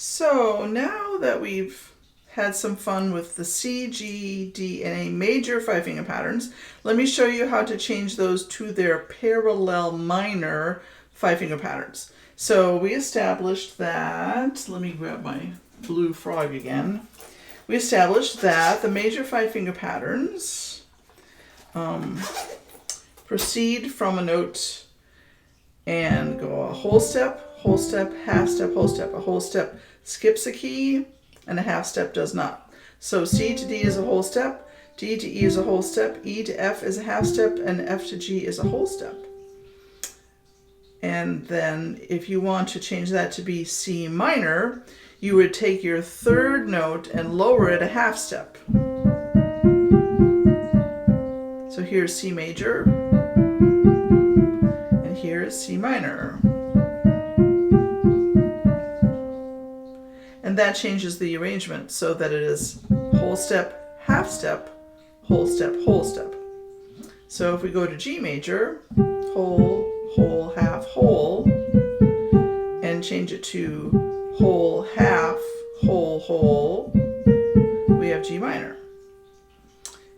So now that we've had some fun with the C, G, D, and A major five-finger patterns, let me show you how to change those to their parallel minor five-finger patterns. So we established that, let me grab my blue frog again. We established that the major five-finger patterns proceed from a note and go a whole step, half step, whole step. A whole step skips a key and a half step does not. So C to D is a whole step, D to E is a whole step, E to F is a half step, and F to G is a whole step. And then if you want to change that to be C minor, you would take your third note and lower it a half step. So here's C major, and here is C minor. And that changes the arrangement so that it is whole step, half step, whole step, whole step. So if we go to G major, whole, whole, half, whole, and change it to whole, half, whole, whole, we have G minor.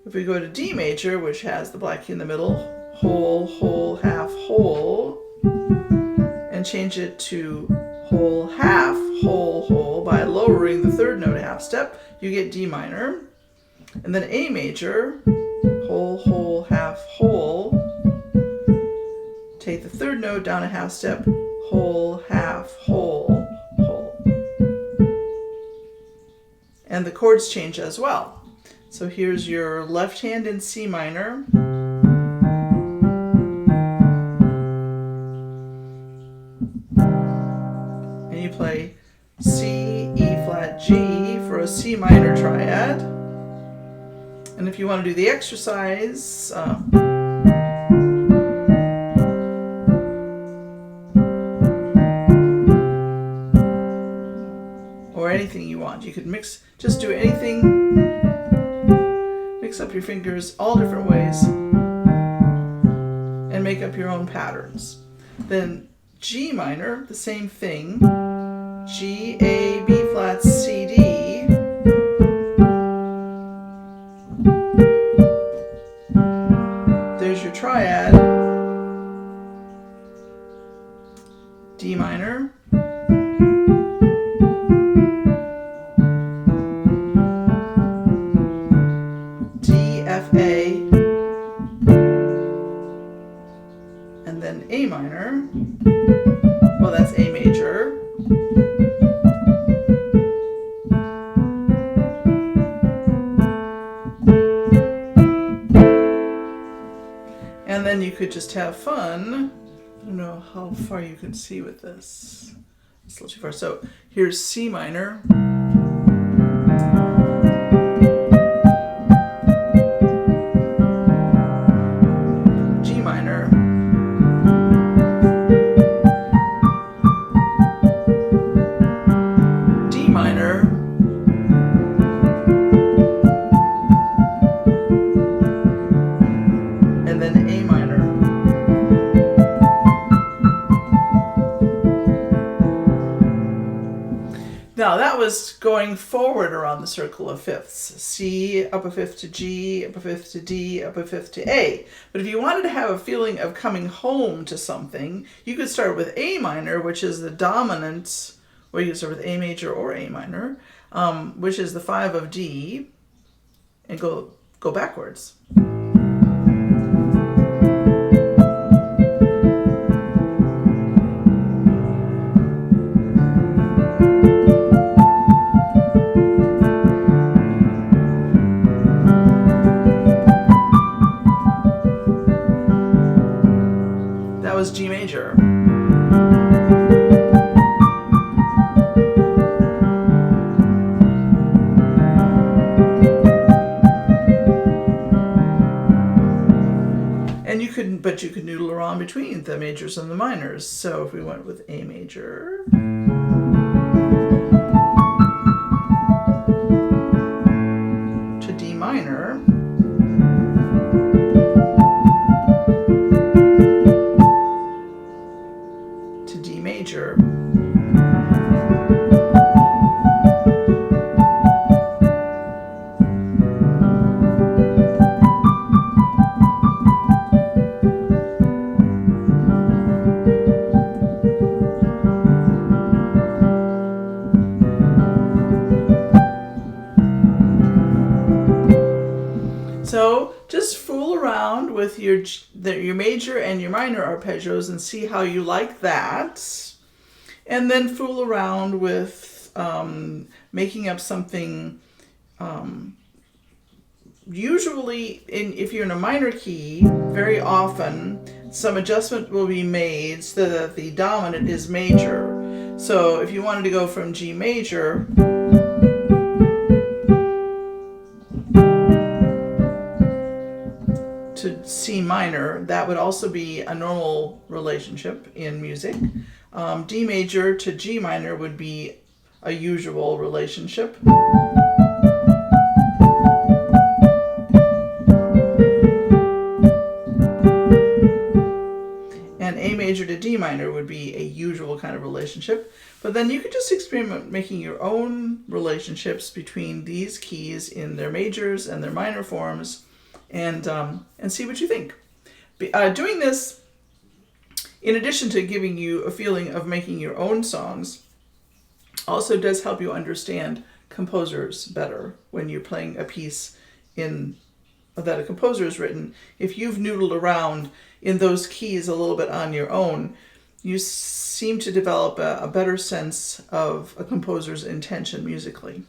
If we go to D major, which has the black key in the middle, whole, whole, half, whole, and change it to whole, half, whole, whole by lowering the third note a half step, you get D minor. And then A major, whole, whole, half, whole, take the third note down a half step, whole, half, whole, whole. And the chords change as well. So here's your left hand in C minor. And you play C, E flat, G for a C minor triad. And if you want to do the exercise, or anything you want, you could mix, just do anything, mix up your fingers all different ways, and make up your own patterns. Then G minor, the same thing, G, A, B flat, C, D. There's your triad. D minor. D, F, A. And then A minor. Well, that's A major. And then you could just have fun. I don't know how far you can see with this. It's a little too far. So here's C minor. G minor. D minor. And then A minor. Now that was going forward around the circle of fifths. C, up a fifth to G, up a fifth to D, up a fifth to A. But if you wanted to have a feeling of coming home to something, you could start with A minor, which is the dominant, or you could start with A major or A minor, which is the 5 of D, and go backwards. That was G major. And you could noodle around between the majors and the minors. So if we went with A major, to D minor, to D major, just fool around with your major and your minor arpeggios and see how you like that. And then fool around with making up something. Usually, if you're in a minor key, very often some adjustment will be made so that the dominant is major. So if you wanted to go from G major to C minor, that would also be a normal relationship in music. D major to G minor would be a usual relationship. And A major to D minor would be a usual kind of relationship. But then you could just experiment making your own relationships between these keys in their majors and their minor forms, and see what you think. Doing this, in addition to giving you a feeling of making your own songs, also does help you understand composers better when you're playing a piece that a composer has written. If you've noodled around in those keys a little bit on your own, you seem to develop a better sense of a composer's intention musically.